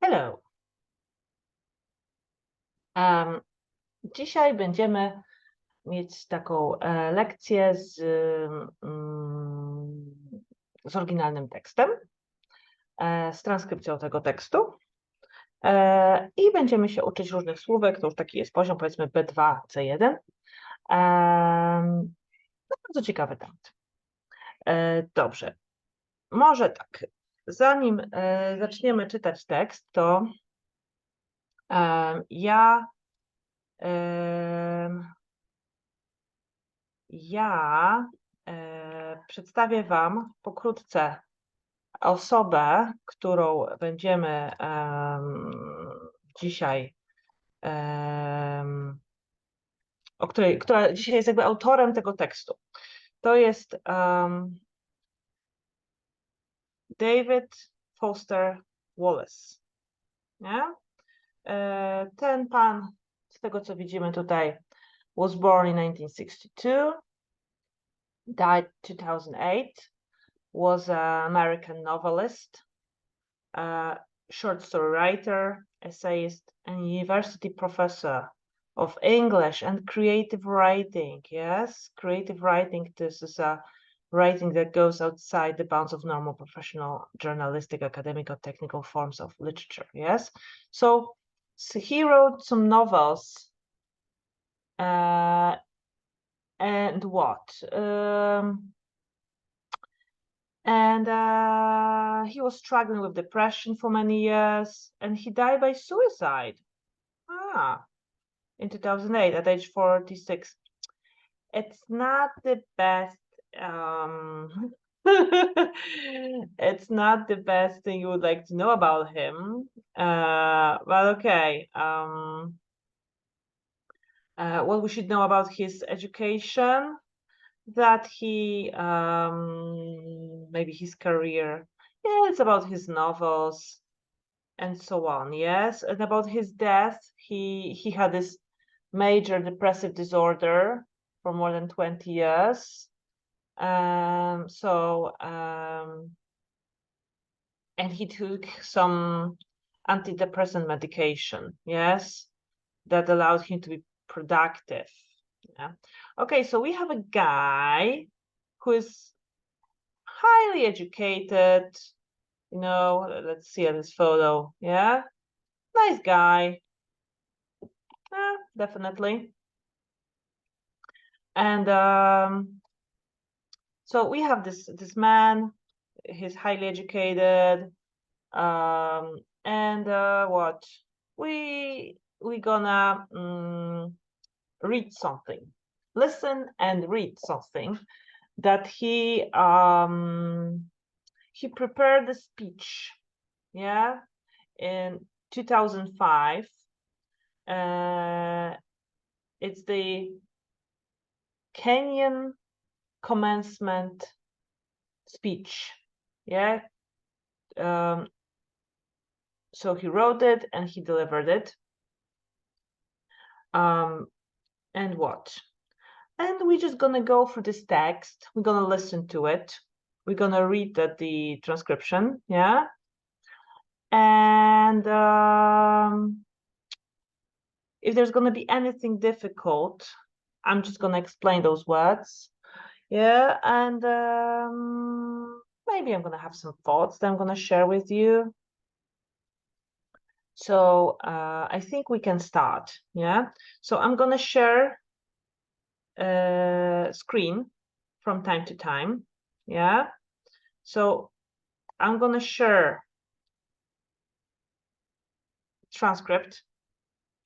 Hello. Dzisiaj będziemy mieć taką lekcję z oryginalnym tekstem, z transkrypcją tego tekstu i będziemy się uczyć różnych słówek. To już taki jest poziom, powiedzmy B2, C1. No, bardzo ciekawy temat. Dobrze. Może tak, zanim zaczniemy czytać tekst, to ja przedstawię Wam pokrótce osobę, którą będziemy dzisiaj, która dzisiaj jest jakby autorem tego tekstu. To jest David Foster Wallace. Nie? Ten pan, z tego co widzimy tutaj, was born in 1962, died 2008, was an American novelist, short story writer, essayist, and university professor of English and creative writing. Yes, creative writing, this is a writing that goes outside the bounds of normal professional, journalistic, academic, or technical forms of literature. Yes, so he wrote some novels and what? He was struggling with depression for many years, and he died by suicide. In 2008 at age 46. It's not the best. It's not the best thing you would like to know about him. But okay. What we should know about his education, that he maybe his career, yeah, it's about his novels and so on. Yes, and about his death, he had this major depressive disorder for more than 20 years. And he took some antidepressant medication, yes, that allowed him to be productive. Yeah. Okay, so we have a guy who is highly educated, you know, let's see at this photo. Yeah, nice guy. Yeah, definitely. And so we have this man. He's highly educated, and what we gonna read something, listen and read something that he prepared the speech, yeah, in 2005. It's the Kenyan commencement speech, yeah. So he wrote it and he delivered it. And what? And we're just gonna go through this text. We're gonna listen to it. We're gonna read the transcription, yeah. And if there's gonna be anything difficult, I'm just gonna explain those words, yeah. And maybe I'm gonna have some thoughts that I'm gonna share with you. So I think we can start, yeah. So I'm gonna share screen from time to time, yeah. So I'm gonna share transcript.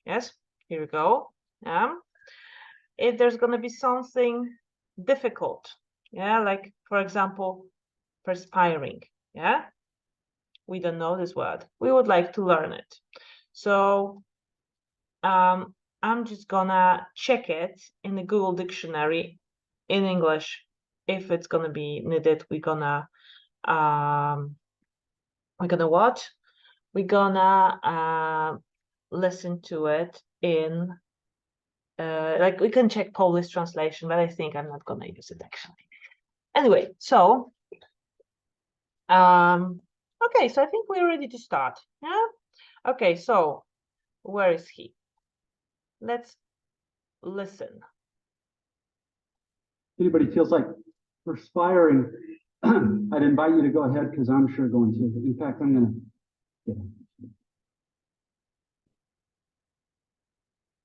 Yes, here we go. Yeah. If there's gonna be something difficult, yeah, like for example, perspiring, yeah, we don't know this word, we would like to learn it. So I'm just gonna check it in the Google dictionary in English. If it's gonna be needed, we're gonna what? We're gonna listen to it in like we can check Polish translation, but I think I'm not gonna use it actually. Anyway, so okay, so I think we're ready to start. Yeah. Okay, so where is he? Let's listen. Anybody feels like perspiring, I'd invite you to go ahead because I'm sure going to. In fact, I'm going to.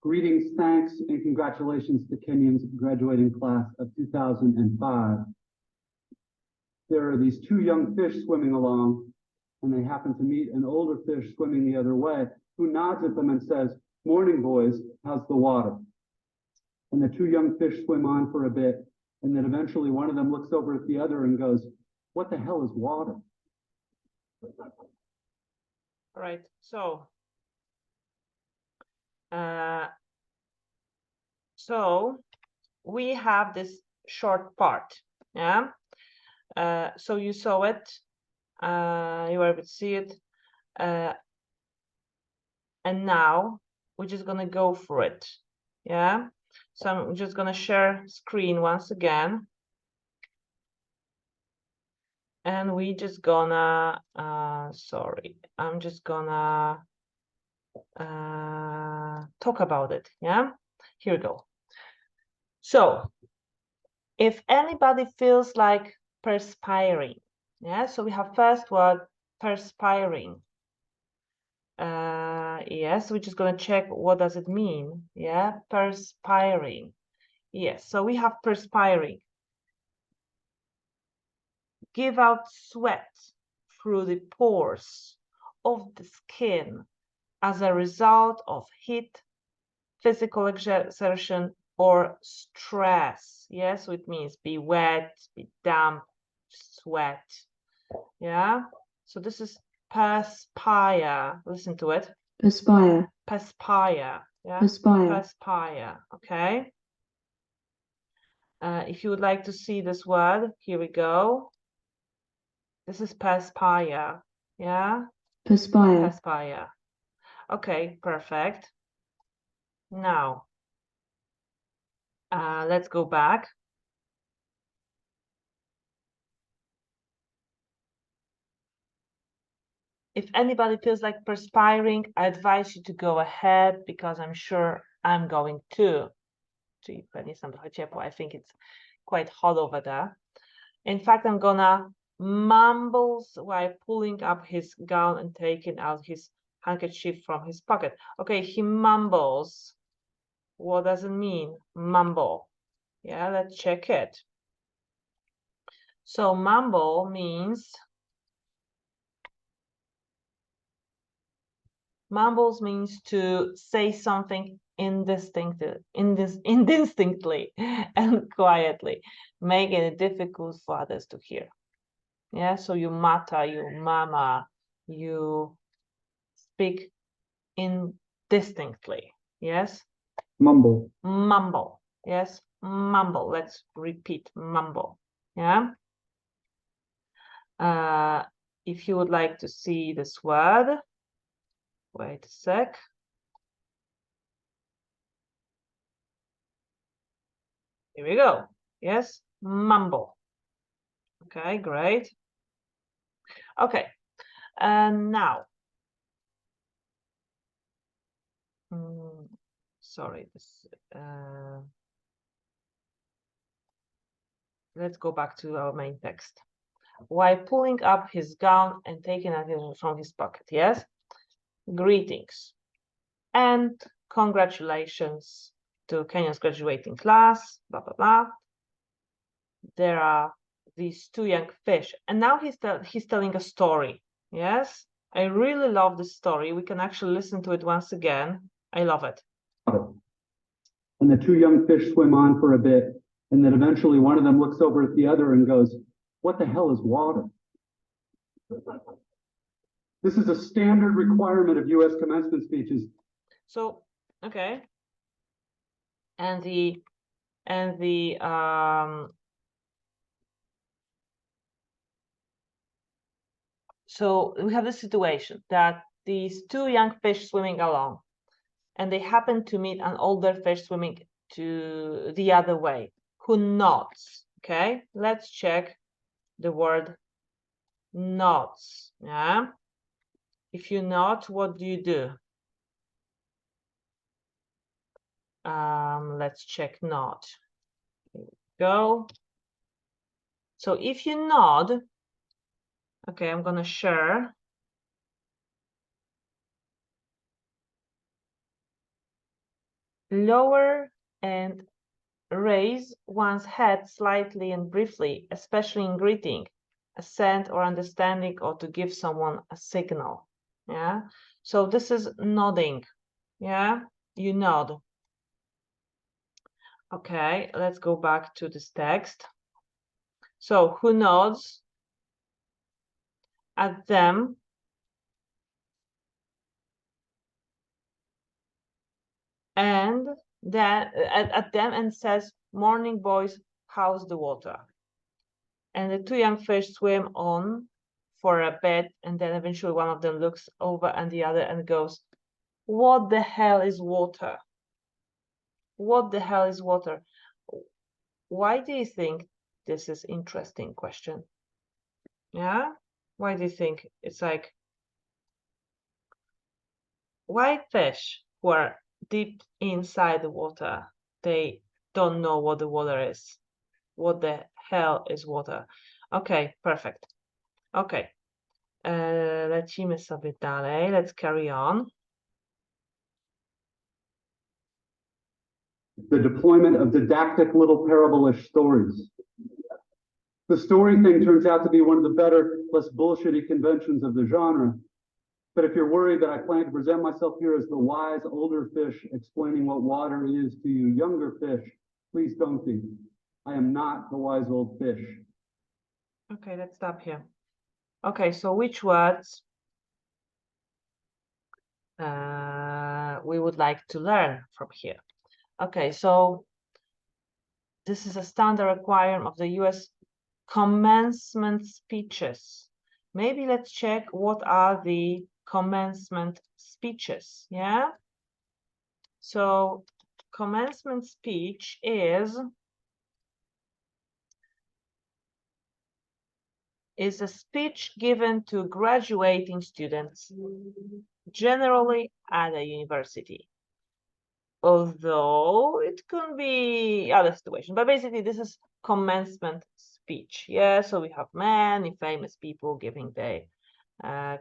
Greetings, thanks, and congratulations to Kenyon's graduating class of 2005. There are these two young fish swimming along, and they happen to meet an older fish swimming the other way, who nods at them and says, "Morning, boys, how's the water?" And the two young fish swim on for a bit, and then eventually one of them looks over at the other and goes, "What the hell is water?" All right, so we have this short part, yeah. So you saw it, you were able to see it, and now we're just gonna go for it, yeah. So I'm just gonna share screen once again, and we just gonna sorry, I'm just gonna talk about it, yeah. Here we go. So if anybody feels like perspiring, yeah, so we have first word, perspiring. Yes, we're just going to check what does it mean. Yeah, perspiring. Yes, so we have perspiring. Give out sweat through the pores of the skin as a result of heat, physical exertion, or stress. Yes, so it means be wet, be damp, sweat. Yeah, so this is perspire. Listen to it. Perspire. Perspire. Yeah. Perspire. Perspire. Okay. If you would like to see this word, here we go. This is perspire. Yeah. Perspire. Perspire. Okay, perfect. Now, let's go back. If anybody feels like perspiring, I advise you to go ahead because I'm sure I'm going to. I think it's quite hot over there. In fact, I'm gonna mumbles while pulling up his gown and taking out his handkerchief from his pocket. Okay, he mumbles. What does it mean? Mumble. Yeah, let's check it. So mumble means to say something indistinctly and quietly, making it difficult for others to hear. Yeah, so you mutter, you mama, you speak indistinctly. Yes. Mumble. Mumble. Yes, mumble. Let's repeat, mumble. Yeah. If you would like to see this word, wait a sec. Here we go. Yes, mumble. Okay, great. Okay, and now, sorry, this. Let's go back to our main text. While pulling up his gown and taking it from his pocket, yes? Greetings and congratulations to Kenya's graduating class, blah, blah, blah. There are these two young fish, and now he's telling a story, yes? I really love this story. We can actually listen to it once again. I love it. And the two young fish swim on for a bit, and then eventually one of them looks over at the other and goes, "What the hell is water?" This is a standard requirement of U.S. commencement speeches. So, okay. And so we have the situation that these two young fish swimming along, and they happen to meet an older fish swimming to the other way, who nods. Okay, let's check the word nods. Yeah. If you nod, what do you do? Let's check nod. Here we go. So if you nod, okay, I'm gonna share. Lower and raise one's head slightly and briefly, especially in greeting, assent or understanding, or to give someone a signal. Yeah, so this is nodding. Yeah, you nod. Okay, let's go back to this text. So who nods at them and then at them and says, "Morning, boys, how's the water?" And the two young fish swim on for a bit, and then eventually one of them looks over and the other and goes, "What the hell is water? What the hell is water?" Why do you think this is interesting question? Yeah, why do you think it's like, why fish who are deep inside the water, they don't know what the water is? What the hell is water? Okay, perfect. Okay, lecimy sobie dalej. Let's carry on. The deployment of didactic little parable-ish stories. The story thing turns out to be one of the better, less bullshitty conventions of the genre. But if you're worried that I plan to present myself here as the wise older fish explaining what water is to you younger fish, please don't be. I am not the wise old fish. Okay, let's stop here. Okay, so which words we would like to learn from here? Okay, so this is a standard requirement of the US commencement speeches. Maybe let's check what are the commencement speeches. Yeah, so commencement speech is a speech given to graduating students, generally at a university. Although it could be other situation, but basically this is commencement speech. Yeah, so we have many famous people giving their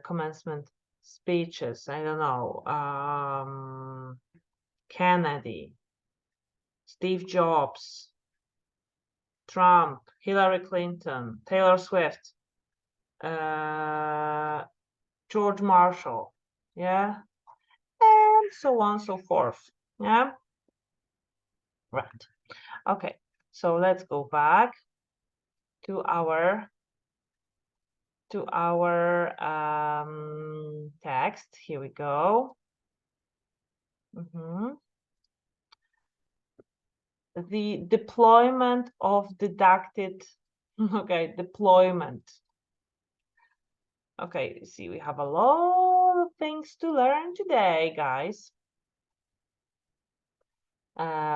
commencement speeches. I don't know, Kennedy, Steve Jobs, Trump, Hillary Clinton, Taylor Swift, George Marshall, yeah, and so on and so forth. Yeah, right. Okay, so let's go back to our text. Here we go. The deployment of didactic, okay, deployment. Okay, see, we have a lot of things to learn today, guys.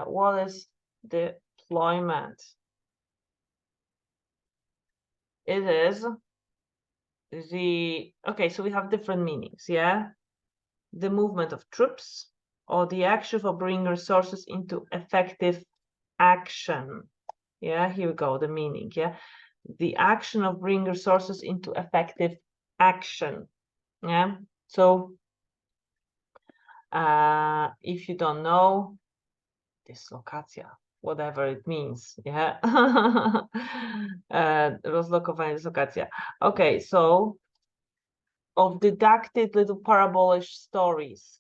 What is deployment? It is okay, so we have different meanings, yeah? The movement of troops, or the action for bringing resources into effective action. Yeah, here we go, the meaning, yeah? The action of bringing resources into effective action. Yeah, so if you don't know, dyslokacja, whatever it means, yeah. Rozlokowanie, dyslokacja. Okay, so of didactic little parabolish stories.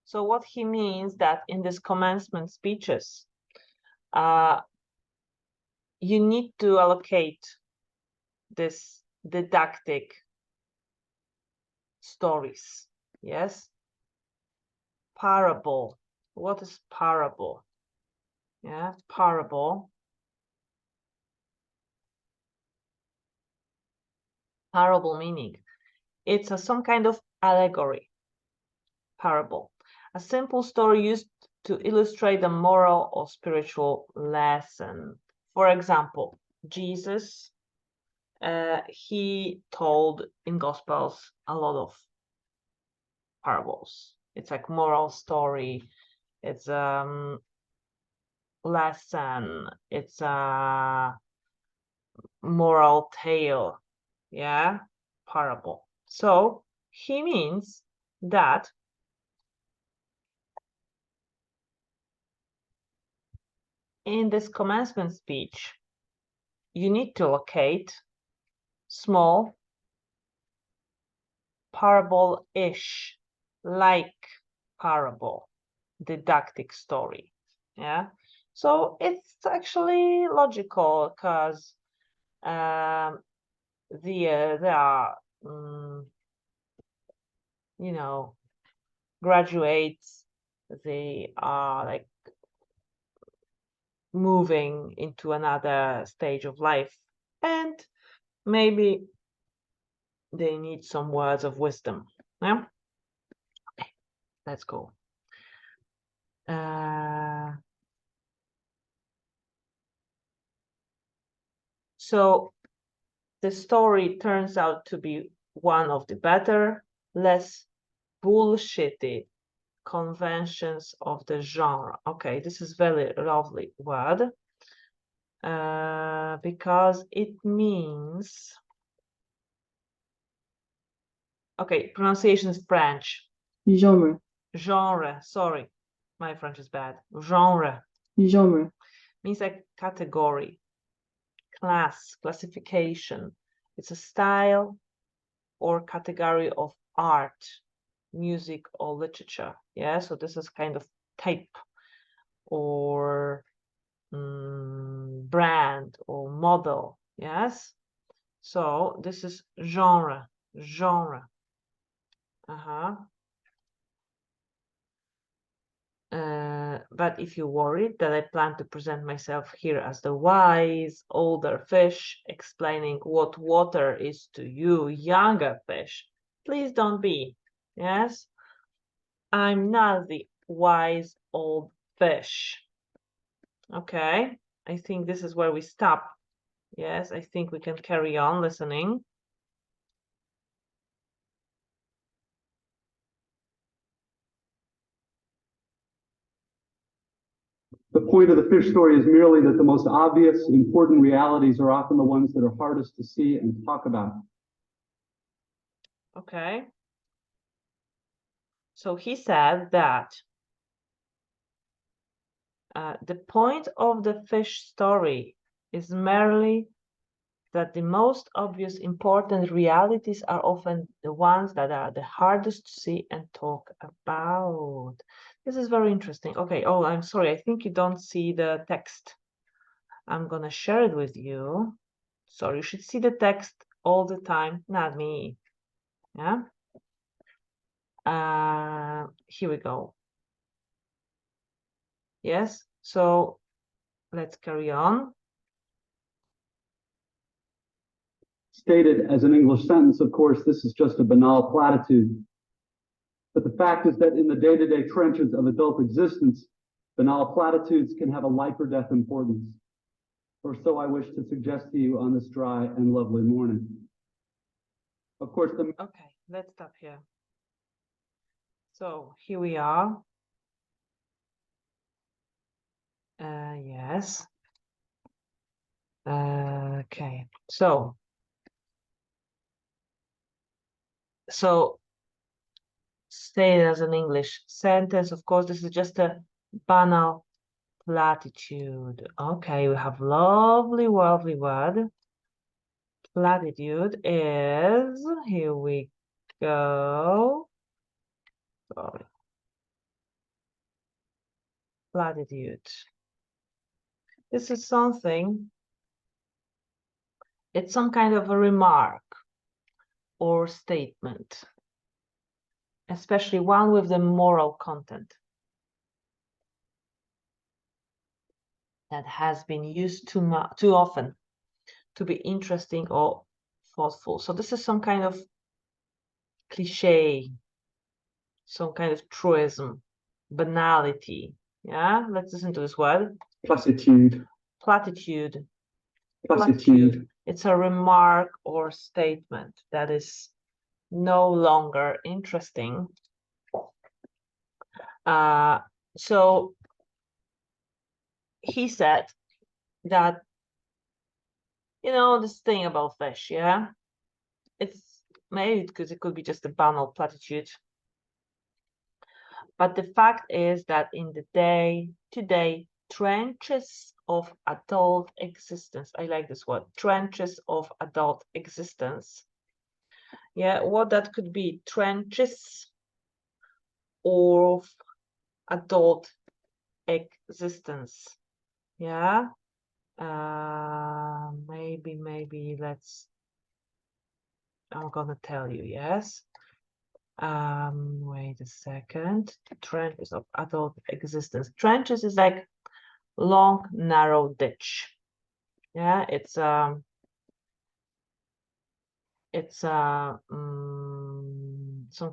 So what he means that in this commencement speeches, you need to allocate this didactic stories. Yes, parable. What is parable? Yeah, parable. Parable meaning it's some kind of allegory. Parable, a simple story used to illustrate a moral or spiritual lesson. For example, Jesus, he told in Gospels a lot of parables. It's like moral story. It's lesson. It's a moral tale. Yeah, parable. So he means that in this commencement speech, you need to locate small parable-ish, like parable, didactic story. Yeah, so it's actually logical because there are you know, graduates, they are like moving into another stage of life, and maybe they need some words of wisdom. Yeah, okay, let's go. So the story turns out to be one of the better, less bullshitty conventions of the genre. Okay, this is very lovely word because it means, okay, pronunciation is French. Genre. Genre, sorry, my French is bad. Genre. Genre. Means like category, class, classification. It's a style or category of art, music, or literature. Yeah, so this is kind of type or brand or model. Yes, so this is genre. Genre. But if you're worried that I plan to present myself here as the wise older fish explaining what water is to you younger fish, please don't be. Yes, I'm not the wise old fish. Okay, I think this is where we stop. Yes, I think we can carry on listening. The point of the fish story is merely that the most obvious, important realities are often the ones that are hardest to see and talk about. Okay. So he said that the point of the fish story is merely that the most obvious, important realities are often the ones that are the hardest to see and talk about. This is very interesting. Okay, oh, I'm sorry. I think you don't see the text. I'm going to share it with you. So you should see the text all the time, not me. Yeah. Here we go. Yes. So let's carry on. Stated as an English sentence, of course, this is just a banal platitude. But the fact is that in the day-to-day trenches of adult existence, banal platitudes can have a life or death importance. Or so I wish to suggest to you on this dry and lovely morning. Of course, Okay, let's stop here. So here we are. Yes. Okay, so stated as an English sentence, of course, this is just a banal platitude. Okay, we have lovely word. Platitude is, here we go. Sorry. Platitude. This is something, it's some kind of a remark or statement, especially one with the moral content that has been used too often to be interesting or thoughtful. So this is some kind of cliche, some kind of truism, banality. Yeah, let's listen to this word. platitude. Platitude. Platitude. It's a remark or statement that is no longer interesting So he said that, you know, this thing about fish, yeah, it's maybe because it could be just a banal platitude, but the fact is that in the today trenches of adult existence, I like this word, trenches of adult existence. Yeah, what that could be, trenches of adult existence. Yeah, maybe let's, I'm gonna tell you, yes. Wait a second. Trenches of adult existence. Trenches is like long, narrow ditch. Yeah, it's some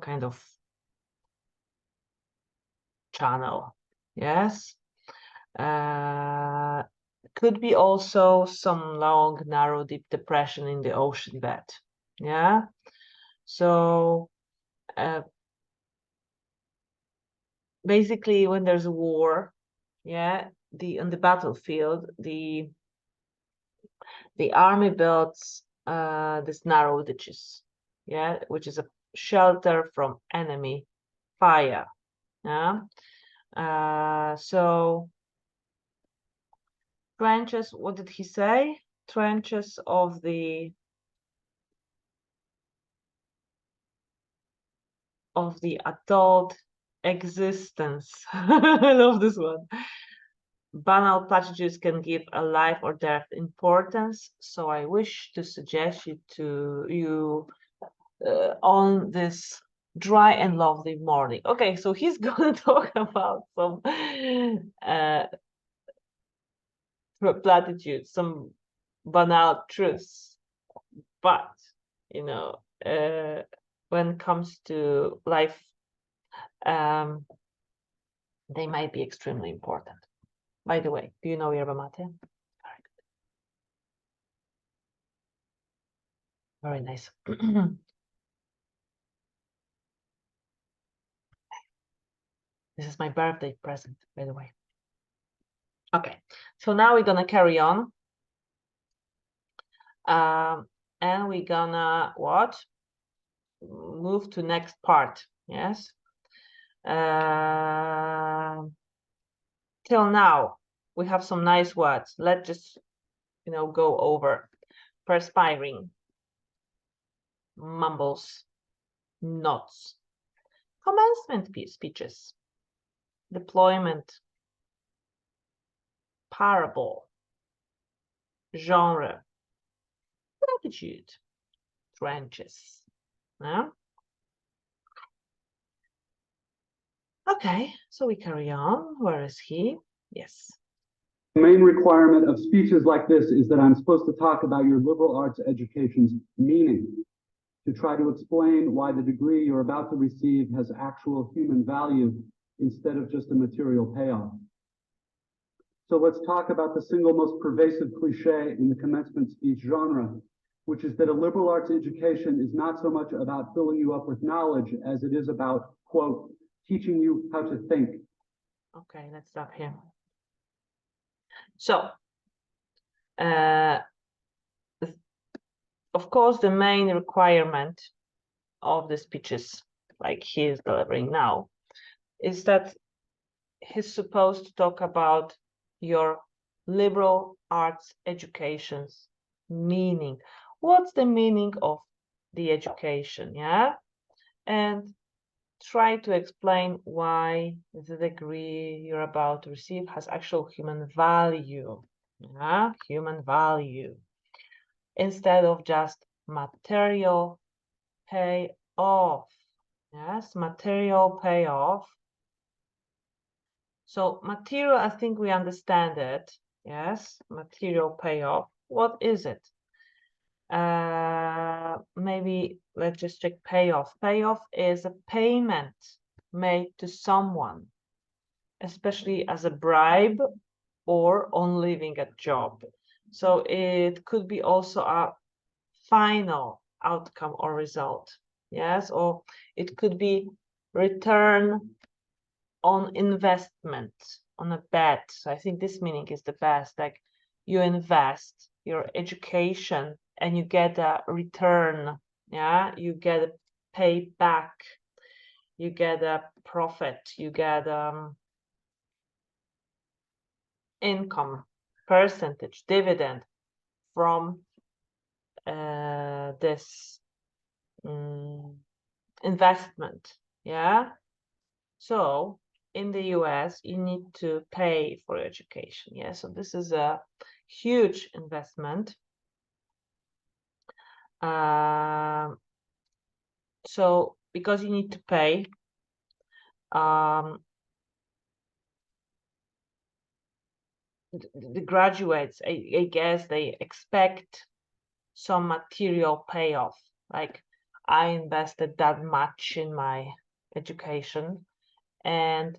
kind of channel. Yes. Could be also some long, narrow, deep depression in the ocean bed. Yeah. So basically, when there's a war, yeah, on the battlefield, the army builds this narrow ditches, yeah, which is a shelter from enemy fire. Yeah. So trenches, what did he say? Trenches of the adult existence. I love this one. Banal platitudes can give a life or death importance, so I wish to suggest you on this dry and lovely morning. Okay, so he's going to talk about some platitudes, some banal truths, but you know, when it comes to life, they might be extremely important. By the way, do you know yerba mate? Very nice. This is my birthday present, by the way. Okay, so now we're gonna carry on. And we're gonna what? Move to next part, yes? Till now, we have some nice words. Let's just, you know, go over. Perspiring, mumbles, nods, commencement speeches, deployment, parable, genre, gratitude, trenches. Yeah? Okay, so we carry on. Where is he? Yes. The main requirement of speeches like this is that I'm supposed to talk about your liberal arts education's meaning, to try to explain why the degree you're about to receive has actual human value instead of just a material payoff. So let's talk about the single most pervasive cliche in the commencement speech genre, which is that a liberal arts education is not so much about filling you up with knowledge as it is about, quote, teaching you how to think. Okay, let's stop here. So, of course, the main requirement of the speeches, like he is delivering now, is that he's supposed to talk about your liberal arts education's meaning. What's the meaning of the education, yeah? And try to explain why the degree you're about to receive has actual human value, yeah? Human value, instead of just material payoff. Yes, material payoff. So material, I think we understand it. Yes, material payoff. What is it? Maybe let's just check payoff. Payoff is a payment made to someone, especially as a bribe or on leaving a job. So it could be also a final outcome or result. Yes, or it could be return on investment, on a bet. So I think this meaning is the best. Like you invest your education and you get a return. Yeah, you get a pay back. You get a profit. You get income, percentage, dividend from this investment. Yeah. So in the US, you need to pay for your education. Yeah. So this is a huge investment. So because you need to pay, the graduates, I guess they expect some material payoff. Like I invested that much in my education and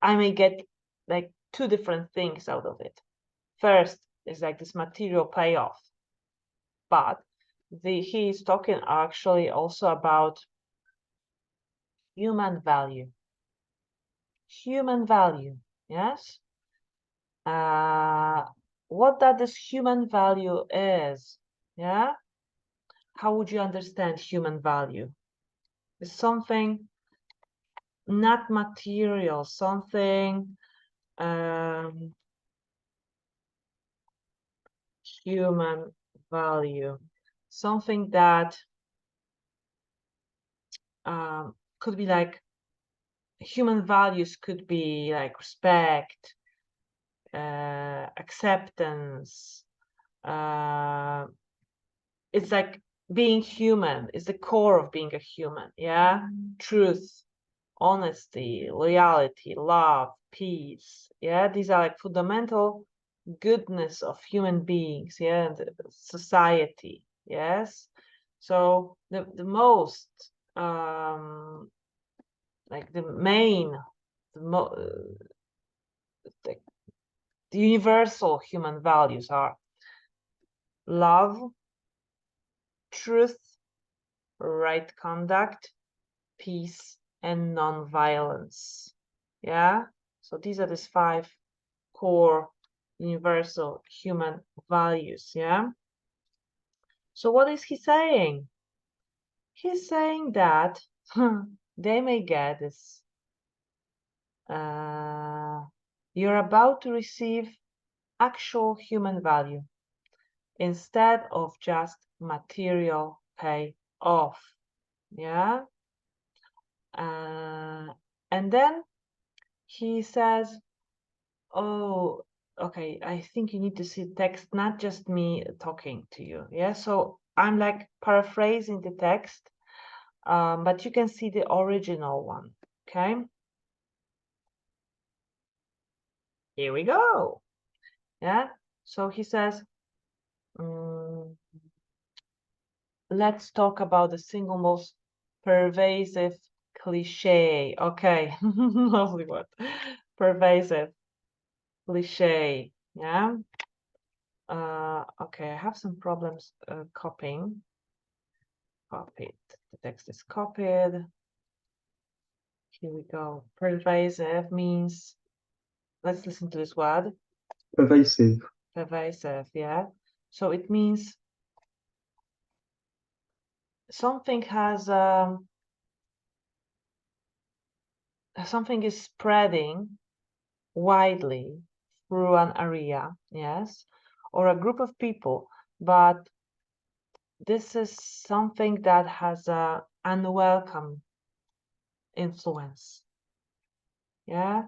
I may get like two different things out of it. First is like this material payoff, but he is talking actually also about human value. Human value, yes? What that this human value is, yeah? How would you understand human value? It's something not material, something human value, something that could be like human values could be like respect, acceptance. It's like being human is the core of being a human. Yeah, truth, honesty, loyalty, love, peace. Yeah, these are like fundamental goodness of human beings. Yeah, and society. Yes. So the most like the main the universal human values are love, truth, right conduct, peace, and non-violence. Yeah, so these are these 5 core universal human values. Yeah, so what is he saying? He's saying that they may get this you're about to receive actual human value instead of just material pay off. Yeah. And then he says, oh, okay, I think you need to see text, not just me talking to you. Yeah. So I'm like paraphrasing the text, but you can see the original one. Okay. Here we go. Yeah. So he says, let's talk about the single most pervasive cliche. Okay, lovely word. Pervasive cliche. Yeah. Okay, I have some problems copying. Copied. The text is copied. Here we go. Pervasive means, let's listen to this word. Pervasive. Pervasive, yeah. So it means something has something is spreading widely through an area, yes, or a group of people, but this is something that has a unwelcome influence, yeah,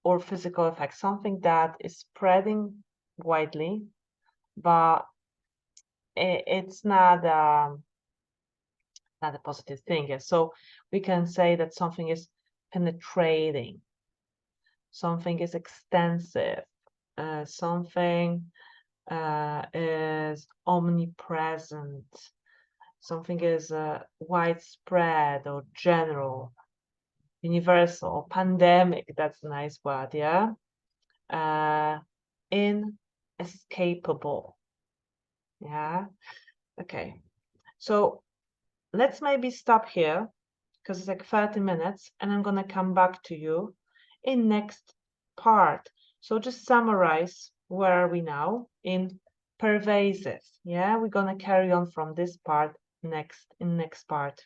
or physical effect, something that is spreading widely, but it's not a positive thing. Yeah? So we can say that something is penetrating, something is extensive, something is omnipresent, something is widespread or general, universal, pandemic, that's a nice word, yeah? Inescapable, yeah? Okay, so let's maybe stop here because it's like 30 minutes and I'm gonna come back to you in next part. So just summarize, where are we now? In pervasive. Yeah, we're gonna carry on from this part in next part.